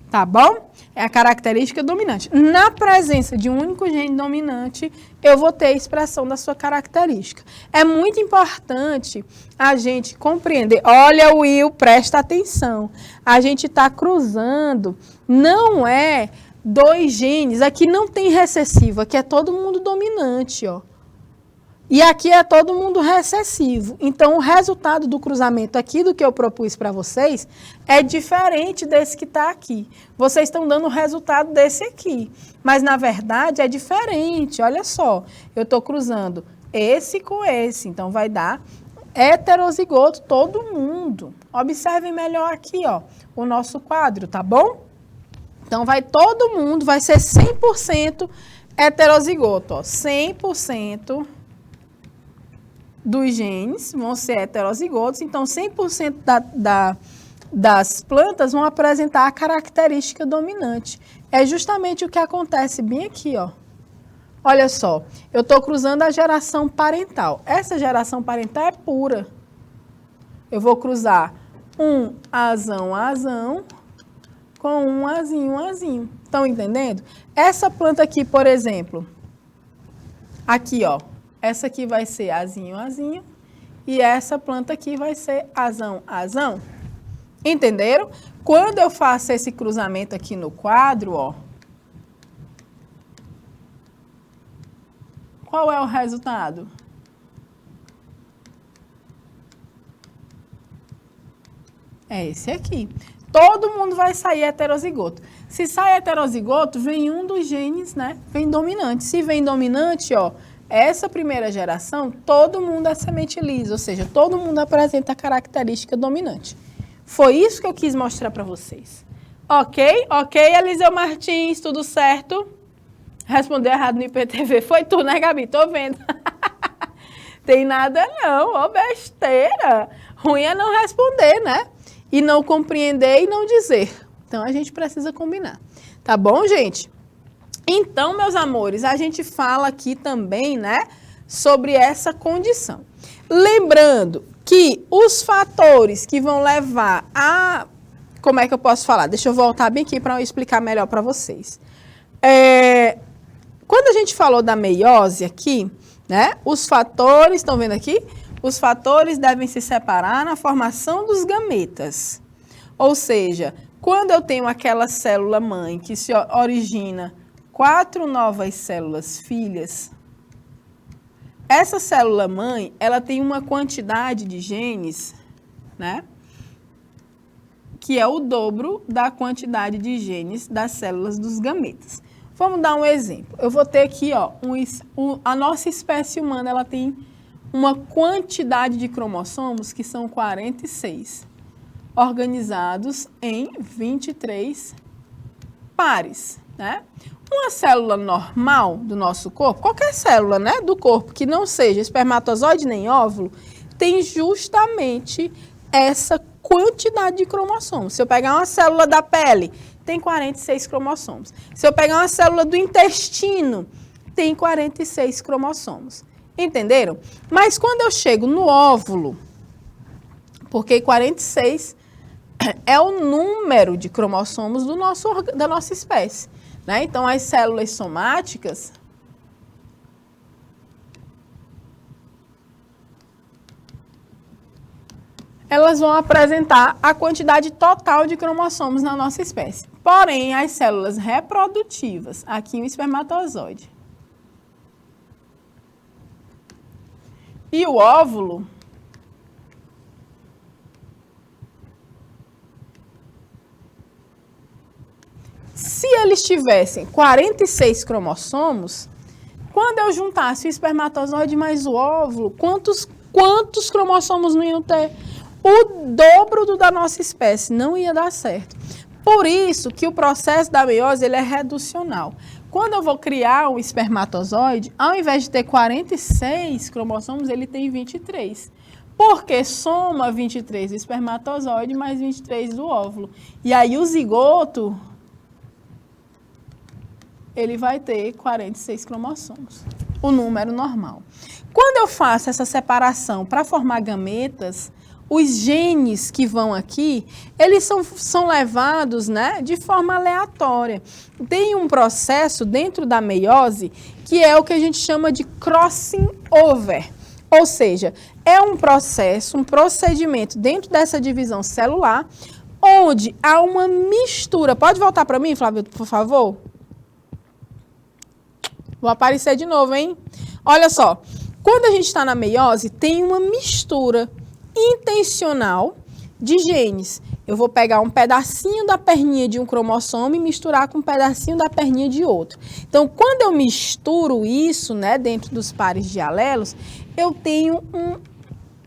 Tá bom? É a característica dominante. Na presença de um único gene dominante, eu vou ter a expressão da sua característica. É muito importante a gente compreender. Olha, Will, presta atenção. A gente está cruzando, não é 2 genes. Aqui não tem recessivo, aqui é todo mundo dominante, ó. E aqui é todo mundo recessivo. Então, o resultado do cruzamento aqui, do que eu propus para vocês, é diferente desse que está aqui. Vocês estão dando o resultado desse aqui. Mas, na verdade, é diferente. Olha só, eu estou cruzando esse com esse. Então, vai dar heterozigoto todo mundo. Observem melhor aqui, ó, o nosso quadro, tá bom? Então, vai todo mundo, vai ser 100% heterozigoto, ó. 100% dos genes vão ser heterozigotos, então 100% das plantas vão apresentar a característica dominante. É justamente o que acontece bem aqui, ó. Olha só, eu estou cruzando a geração parental. Essa geração parental é pura. Eu vou cruzar um azão com um azinho. Estão entendendo? Essa planta aqui, por exemplo, aqui, ó, essa aqui vai ser azinho, e essa planta aqui vai ser azão. Entenderam? Quando eu faço esse cruzamento aqui no quadro, ó, qual é o resultado? É esse aqui. Todo mundo vai sair heterozigoto. Se sai heterozigoto, vem um dos genes, né? Vem dominante. Se vem dominante, ó, essa primeira geração, todo mundo é semente lisa, ou seja, todo mundo apresenta a característica dominante. Foi isso que eu quis mostrar para vocês. Ok, Eliseu Martins, tudo certo? Respondeu errado no IPTV. Foi tu, né, Gabi? Tô vendo. Tem nada não, ó, besteira. Ruim é não responder, né? E não compreender e não dizer. Então, a gente precisa combinar. Tá bom, gente? Então, meus amores, a gente fala aqui também, né, sobre essa condição. Lembrando que os fatores que vão levar a... Como é que eu posso falar? Deixa eu voltar bem aqui para eu explicar melhor para vocês. Quando a gente falou da meiose aqui, né, os fatores, estão vendo aqui? Os fatores devem se separar na formação dos gametas. Ou seja, quando eu tenho aquela célula mãe que se origina 4 novas células filhas, essa célula mãe, ela tem uma quantidade de genes, né, que é o dobro da quantidade de genes das células dos gametas. Vamos dar um exemplo. Eu vou ter aqui, ó, a nossa espécie humana, ela tem uma quantidade de cromossomos que são 46, organizados em 23 pares, né? Uma célula normal do nosso corpo, qualquer célula, né, do corpo que não seja espermatozoide nem óvulo, tem justamente essa quantidade de cromossomos. Se eu pegar uma célula da pele, tem 46 cromossomos. Se eu pegar uma célula do intestino, tem 46 cromossomos. Entenderam? Mas quando eu chego no óvulo, porque 46 é o número de cromossomos da nossa espécie, né? Então, as células somáticas, elas vão apresentar a quantidade total de cromossomos na nossa espécie. Porém, as células reprodutivas, aqui o espermatozoide, e o óvulo, se eles tivessem 46 cromossomos, quando eu juntasse o espermatozoide mais o óvulo, quantos cromossomos não iam ter? O dobro do da nossa espécie, não ia dar certo. Por isso que o processo da meiose ele é reducional. Quando eu vou criar um espermatozoide, ao invés de ter 46 cromossomos, ele tem 23. Porque soma 23 do espermatozoide mais 23 do óvulo. E aí o zigoto, ele vai ter 46 cromossomos, o número normal. Quando eu faço essa separação para formar gametas, os genes que vão aqui, eles são levados, né, de forma aleatória. Tem um processo dentro da meiose que é o que a gente chama de crossing over. Ou seja, é um processo, um procedimento dentro dessa divisão celular, onde há uma mistura. Pode voltar para mim, Flávio, por favor? Vou aparecer de novo, hein? Olha só, quando a gente está na meiose, tem uma mistura intencional de genes. Eu vou pegar um pedacinho da perninha de um cromossomo e misturar com um pedacinho da perninha de outro. Então, quando eu misturo isso, né, dentro dos pares de alelos, eu tenho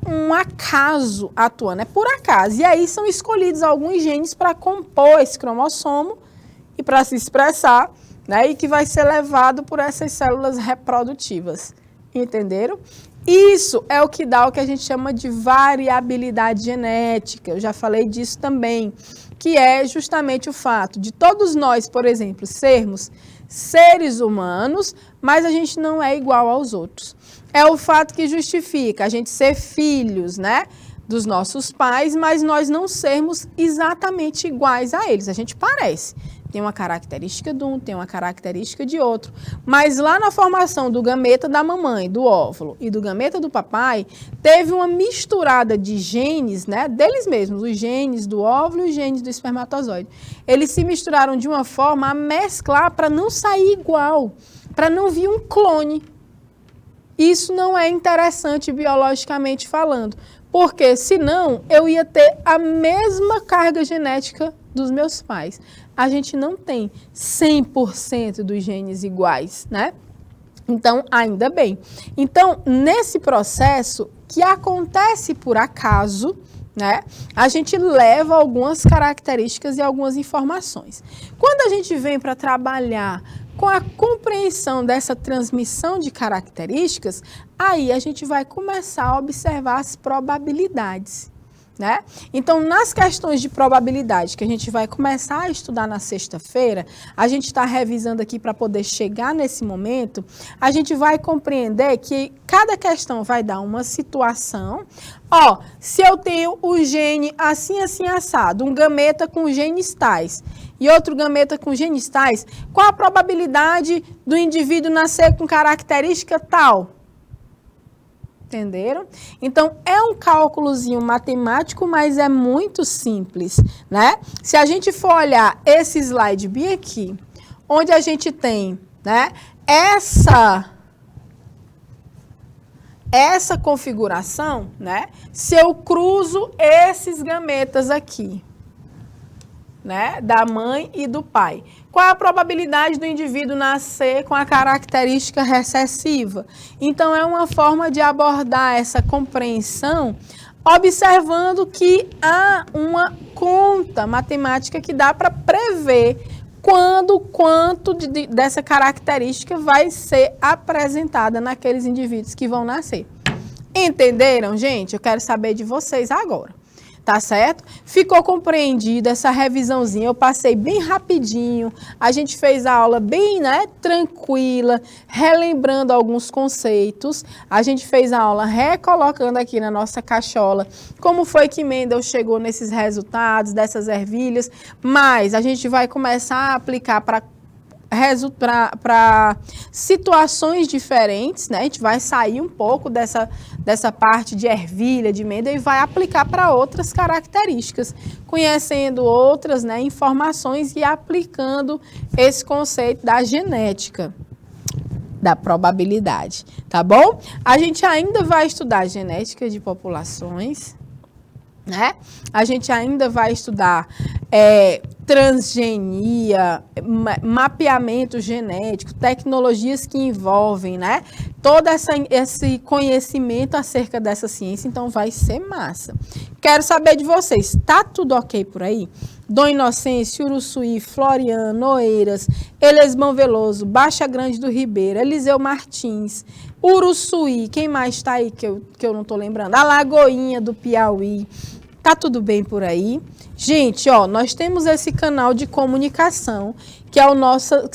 um acaso atuando, é por acaso. E aí são escolhidos alguns genes para compor esse cromossomo e para se expressar, né, e que vai ser levado por essas células reprodutivas. Entenderam? Isso é o que dá o que a gente chama de variabilidade genética. Eu já falei disso também, que é justamente o fato de todos nós, por exemplo, sermos seres humanos, mas a gente não é igual aos outros. É o fato que justifica a gente ser filhos, né? dos nossos pais, mas nós não sermos exatamente iguais a eles. A gente parece. Tem uma característica de um, tem uma característica de outro. Mas lá na formação do gameta da mamãe, do óvulo, e do gameta do papai, teve uma misturada de genes, né, deles mesmos, os genes do óvulo e os genes do espermatozoide. Eles se misturaram de uma forma a mesclar para não sair igual, para não vir um clone. Isso não é interessante biologicamente falando, porque senão eu ia ter a mesma carga genética dos meus pais. A gente não tem 100% dos genes iguais, né? Então, ainda bem. Então, nesse processo que acontece por acaso, né, a gente leva algumas características e algumas informações. Quando a gente vem para trabalhar com a compreensão dessa transmissão de características, aí a gente vai começar a observar as probabilidades, né? Então, nas questões de probabilidade que a gente vai começar a estudar na sexta-feira, a gente está revisando aqui para poder chegar nesse momento, a gente vai compreender que cada questão vai dar uma situação. Ó, se eu tenho o gene assim, assim, assado, um gameta com genes tais e outro gameta com genes tais, qual a probabilidade do indivíduo nascer com característica tal? Entenderam? Então, é um cálculozinho matemático, mas é muito simples, né? Se a gente for olhar esse slide bem aqui, onde a gente tem, né, essa configuração, né? Se eu cruzo esses gametas aqui, né, da mãe e do pai. Qual é a probabilidade do indivíduo nascer com a característica recessiva? Então, é uma forma de abordar essa compreensão, observando que há uma conta matemática que dá para prever quanto dessa característica vai ser apresentada naqueles indivíduos que vão nascer. Entenderam, gente? Eu quero saber de vocês agora. Tá certo? Ficou compreendida essa revisãozinha, eu passei bem rapidinho, a gente fez a aula bem, né, tranquila, relembrando alguns conceitos, a gente fez a aula recolocando aqui na nossa cachola como foi que Mendel chegou nesses resultados, dessas ervilhas, mas a gente vai começar a aplicar para situações diferentes, né? A gente vai sair um pouco dessa parte de ervilha, de Mendel e vai aplicar para outras características, conhecendo outras, né, informações e aplicando esse conceito da genética, da probabilidade, tá bom? A gente ainda vai estudar genética de populações, né? A gente ainda vai estudar transgenia, mapeamento genético, tecnologias que envolvem, né, todo esse conhecimento acerca dessa ciência, então vai ser massa. Quero saber de vocês, tá tudo ok por aí? Dom Inocêncio, Uruçuí, Floriano, Oeiras, Elesbão Veloso, Baixa Grande do Ribeiro, Eliseu Martins, Uruçuí, quem mais está aí que eu não estou lembrando? Alagoinha do Piauí, tá tudo bem por aí? Gente, ó, nós temos esse canal de comunicação, que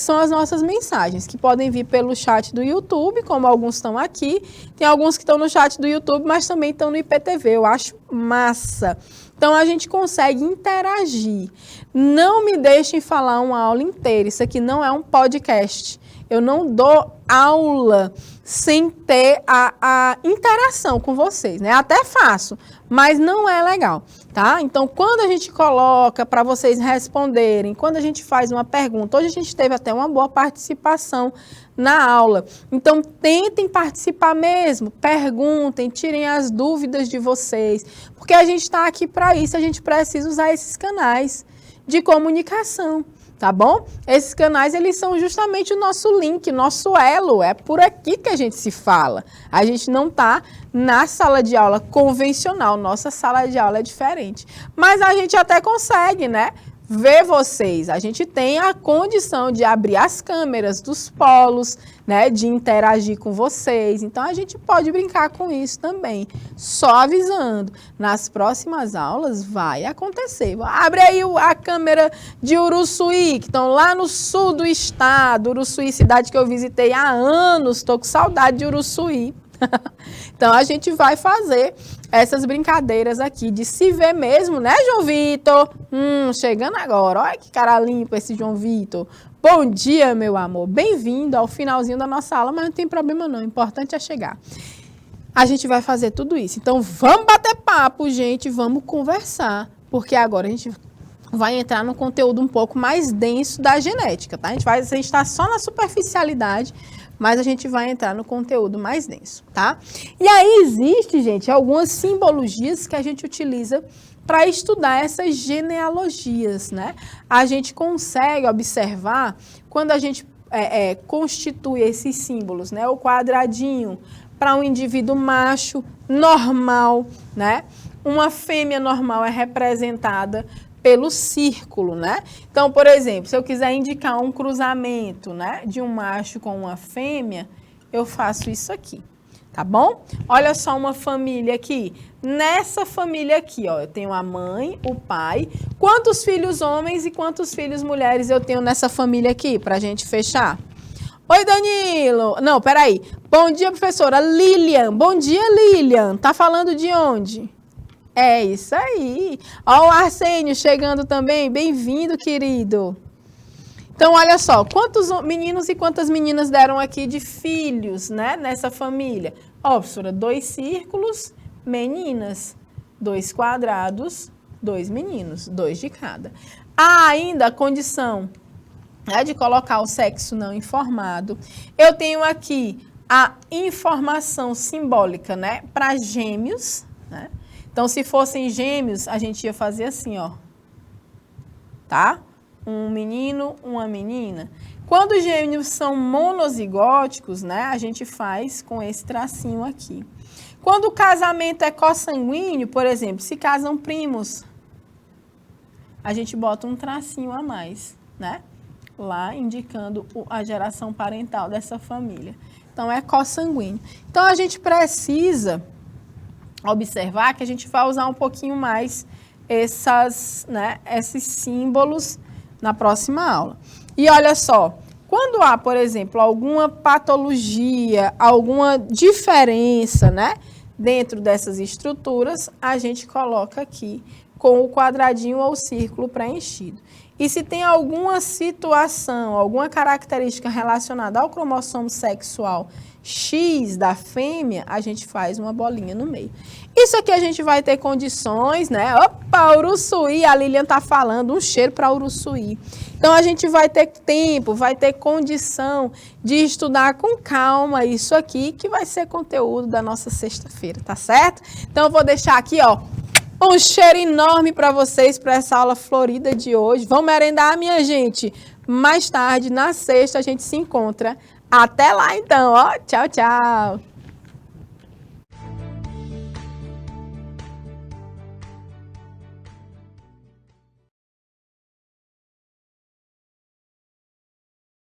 são as nossas mensagens, que podem vir pelo chat do YouTube, como alguns estão aqui. Tem alguns que estão no chat do YouTube, mas também estão no IPTV. Eu acho massa. Então, a gente consegue interagir. Não me deixem falar uma aula inteira. Isso aqui não é um podcast. Eu não dou aula sem ter a interação com vocês, né? Até faço, mas não é legal, tá? Então, quando a gente coloca para vocês responderem, quando a gente faz uma pergunta, hoje a gente teve até uma boa participação na aula. Então, tentem participar mesmo, perguntem, tirem as dúvidas de vocês, porque a gente está aqui para isso, a gente precisa usar esses canais de comunicação. Tá bom? Esses canais, eles são justamente o nosso link, nosso elo. É por aqui que a gente se fala. A gente não está na sala de aula convencional. Nossa sala de aula é diferente. Mas a gente até consegue, né? Ver vocês. A gente tem a condição de abrir as câmeras dos polos, né? De interagir com vocês. Então, a gente pode brincar com isso também. Só avisando, nas próximas aulas vai acontecer. Abre aí a câmera de Uruçuí, que estão lá no sul do estado. Uruçuí, cidade que eu visitei há anos. Estou com saudade de Uruçuí. Então, a gente vai fazer essas brincadeiras aqui de se ver mesmo, né, João Vitor? Chegando agora. Olha que cara limpo esse João Vitor. Bom dia, meu amor. Bem-vindo ao finalzinho da nossa aula, mas não tem problema não. O importante é chegar. A gente vai fazer tudo isso. Então, vamos bater papo, gente. Vamos conversar. Porque agora a gente vai entrar no conteúdo um pouco mais denso da genética, tá? A gente está só na superficialidade, mas a gente vai entrar no conteúdo mais denso, tá? E aí existe, gente, algumas simbologias que a gente utiliza para estudar essas genealogias, né? A gente consegue observar quando a gente constitui esses símbolos, né? O quadradinho para um indivíduo macho normal, né? Uma fêmea normal é representada pelo círculo, né? Então, por exemplo, se eu quiser indicar um cruzamento, né, de um macho com uma fêmea, eu faço isso aqui, tá bom? Olha só uma família aqui. Nessa família aqui, ó, eu tenho a mãe, o pai. Quantos filhos homens e quantos filhos mulheres eu tenho nessa família aqui, pra gente fechar? Oi, Danilo. Não, peraí. Bom dia, professora. Lilian. Bom dia, Lilian. Tá falando de onde? É isso aí. Ó, o Arsênio chegando também. Bem-vindo, querido. Então, olha só. Quantos meninos e quantas meninas deram aqui de filhos, né? Nessa família? Ó, professora, 2 círculos, meninas. 2 quadrados, 2 meninos. 2 de cada. Há ainda a condição, né, de colocar o sexo não informado. Eu tenho aqui a informação simbólica, né? Para gêmeos, né? Então, se fossem gêmeos, a gente ia fazer assim, ó. Tá? Um menino, uma menina. Quando os gêmeos são monozigóticos, né? A gente faz com esse tracinho aqui. Quando o casamento é consanguíneo, por exemplo, se casam primos, a gente bota um tracinho a mais, né? Lá indicando a geração parental dessa família. Então, é consanguíneo. Então, a gente precisa observar que a gente vai usar um pouquinho mais esses símbolos na próxima aula. E olha só, quando há, por exemplo, alguma patologia, alguma diferença, né, dentro dessas estruturas, a gente coloca aqui com o quadradinho ou círculo preenchido. E se tem alguma situação, alguma característica relacionada ao cromossomo sexual X da fêmea, a gente faz uma bolinha no meio. Isso aqui a gente vai ter condições, né? Opa, Uruçuí, a Lilian tá falando, um cheiro para Uruçuí. Então, a gente vai ter tempo, vai ter condição de estudar com calma isso aqui, que vai ser conteúdo da nossa sexta-feira, tá certo? Então, eu vou deixar aqui, ó, um cheiro enorme para vocês, para essa aula florida de hoje. Vamos merendar, minha gente? Mais tarde, na sexta, a gente se encontra. Até lá, então, ó. Tchau, tchau.